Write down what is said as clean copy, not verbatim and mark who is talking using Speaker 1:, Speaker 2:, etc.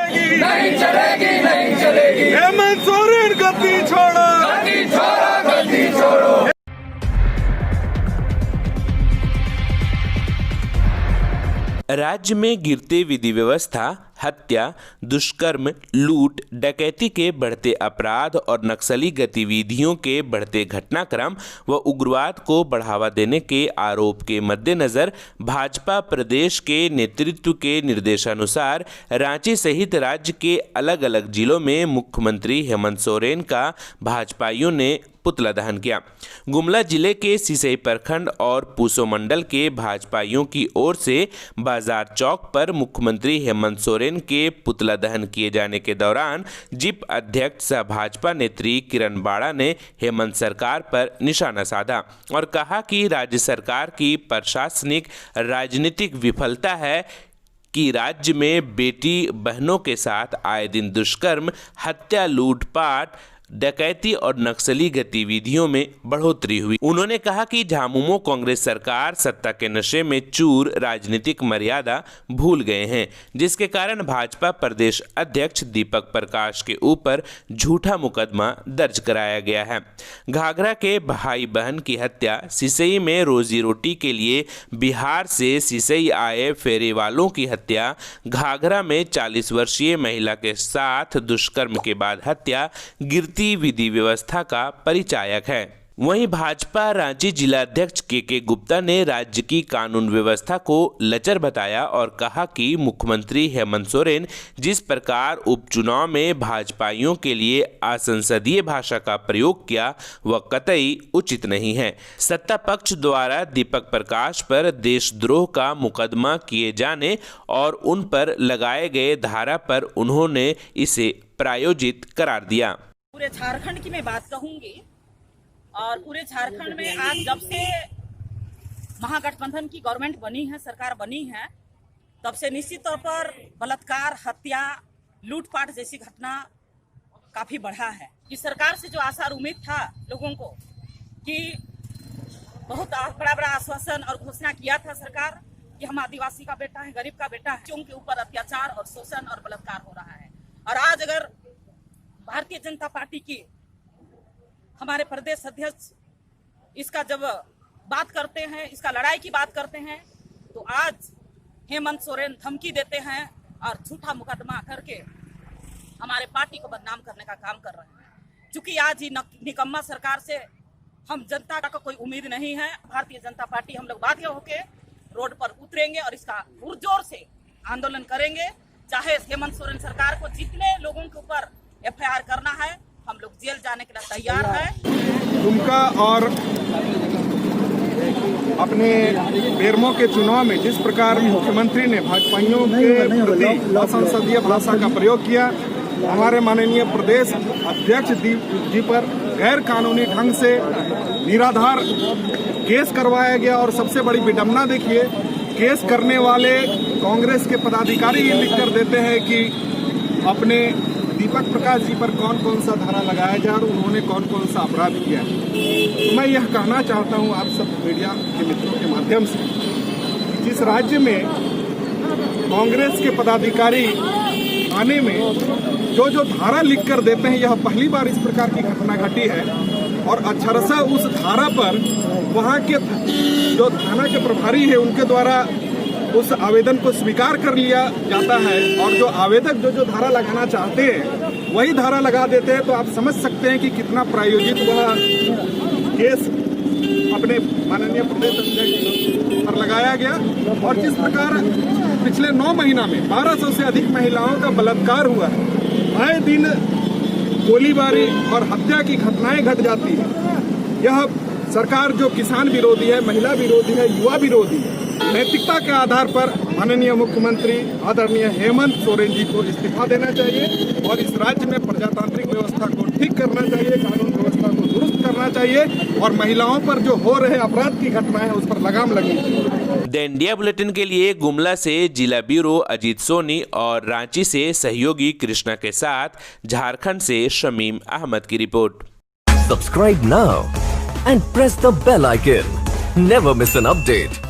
Speaker 1: चलेगी,
Speaker 2: नहीं चलेगी, नहीं चलेगी।
Speaker 1: हेमंत सोरेन गद्दी छोड़ो,
Speaker 2: गद्दी छोड़ो, गद्दी छोड़ो।
Speaker 3: राज्य में गिरते विधि व्यवस्था, हत्या, दुष्कर्म, लूट, डकैती के बढ़ते अपराध और नक्सली गतिविधियों के बढ़ते घटनाक्रम व उग्रवाद को बढ़ावा देने के आरोप के मद्देनजर भाजपा प्रदेश के नेतृत्व के निर्देशानुसार रांची सहित राज्य के अलग अलग जिलों में मुख्यमंत्री हेमंत सोरेन का भाजपाइयों ने पुतला दहन किया। गुमला जिले के सिसई प्रखंड और पूसो मंडल के भाजपाइयों की ओर से बाजार चौक पर मुख्यमंत्री हेमंत सोरेन के पुतला दहन किए जाने के दौरान जिप अध्यक्ष सह भाजपा नेत्री किरण बाड़ा ने हेमंत सरकार पर निशाना साधा और कहा कि राज्य सरकार की प्रशासनिक राजनीतिक विफलता है कि राज्य में बेटी बहनों के साथ आए दिन दुष्कर्म, हत्या, लूटपाट, डकैती और नक्सली गतिविधियों में बढ़ोतरी हुई। उन्होंने कहा कि झामुमो कांग्रेस सरकार सत्ता के नशे में चूर राजनीतिक मर्यादा भूल गए हैं, जिसके कारण भाजपा प्रदेश अध्यक्ष दीपक प्रकाश के ऊपर झूठा मुकदमा दर्ज कराया गया है। घाघरा के भाई बहन की हत्या, सिसई में रोजी रोटी के लिए बिहार से सिसई आए फेरी वालों की हत्या, घाघरा में 40 वर्षीय महिला के साथ दुष्कर्म के बाद हत्या गिरती विधि व्यवस्था का परिचायक है। वहीं भाजपा रांची जिलाध्यक्ष के गुप्ता ने राज्य की कानून व्यवस्था को लचर बताया और कहा कि मुख्यमंत्री हेमंत सोरेन जिस प्रकार उपचुनाव में भाजपाइयों के लिए असंसदीय भाषा का प्रयोग किया वह कतई उचित नहीं है। सत्ता पक्ष द्वारा दीपक प्रकाश पर देशद्रोह का मुकदमा किए जाने और उन पर लगाए गए धारा पर उन्होंने इसे प्रायोजित करार दिया।
Speaker 4: पूरे झारखंड की मैं बात कहूंगी और पूरे झारखंड में आज जब से महागठबंधन की गवर्नमेंट बनी है, सरकार बनी है, तब से निश्चित तौर पर बलात्कार, हत्या, लूटपाट जैसी घटना काफी बढ़ा है। इस सरकार से जो आशा और उम्मीद था लोगों को कि बहुत बड़ा बड़ा आश्वासन और घोषणा किया था सरकार कि हम आदिवासी का बेटा है, गरीब का बेटा है, उनके ऊपर अत्याचार और शोषण और बलात्कार हो रहा है। और आज अगर भारतीय जनता पार्टी की हमारे प्रदेश अध्यक्ष इसका जब बात करते हैं, इसका लड़ाई की बात करते हैं, तो आज हेमंत सोरेन धमकी देते हैं और झूठा मुकदमा करके हमारे पार्टी को बदनाम करने का काम कर रहे हैं। क्योंकि आज ही निकम्मा सरकार से हम जनता का कोई उम्मीद नहीं है। भारतीय जनता पार्टी हम लोग बाध्य होकर रोड पर उतरेंगे और इसका पुरजोर से आंदोलन करेंगे। चाहे हेमंत सोरेन सरकार को जितने लोगों के ऊपर FIR करना है, हम लोग जेल जाने के लिए तैयार हैं।
Speaker 1: दुमका और अपने बेरमो के चुनाव में जिस प्रकार मुख्यमंत्री ने भाजपाइयों के प्रति असंसदीय भाषा का प्रयोग किया, हमारे माननीय प्रदेश अध्यक्ष जी पर गैर कानूनी ढंग से निराधार केस करवाया गया और सबसे बड़ी विडंबना देखिए, केस करने वाले कांग्रेस के पदाधिकारी ये लिख कर देते हैं कि अपने दीपक प्रकाश जी पर कौन कौन सा धारा लगाया जाए और उन्होंने कौन कौन सा अपराध किया है। तो मैं यह कहना चाहता हूं आप सब मीडिया के मित्रों के माध्यम से, जिस राज्य में कांग्रेस के पदाधिकारी आने में जो धारा लिख कर देते हैं, यह पहली बार इस प्रकार की घटना घटी है। और अक्षरशः उस धारा पर वहां के जो थाना के प्रभारी है उनके द्वारा उस आवेदन को स्वीकार कर लिया जाता है और जो आवेदक जो धारा लगाना चाहते हैं वही धारा लगा देते हैं। तो आप समझ सकते हैं कि कितना प्रायोजित वह केस अपने माननीय प्रदेश अध्यक्ष पर लगाया गया। और जिस प्रकार पिछले 9 महीना में 1200 से अधिक महिलाओं का बलात्कार हुआ है, आए दिन गोलीबारी और हत्या की घटनाएं घट जाती है। यह सरकार जो किसान विरोधी है, महिला विरोधी है, युवा विरोधी है, नैतिकता के आधार पर माननीय मुख्यमंत्री आदरणीय हेमंत सोरेन जी को इस्तीफा देना चाहिए और इस राज्य में प्रजातांत्रिक व्यवस्था को ठीक करना चाहिए, कानून व्यवस्था को दुरुस्त करना चाहिए और महिलाओं पर जो हो रहे अपराध की घटनाएं है उस पर लगाम लगनी चाहिए।
Speaker 3: द इंडिया बुलेटिन के लिए गुमला से जिला ब्यूरो अजीत सोनी और रांची से सहयोगी कृष्णा के साथ झारखंड से शमीम अहमद की report.
Speaker 5: Subscribe now and press the bell icon. Never miss an update.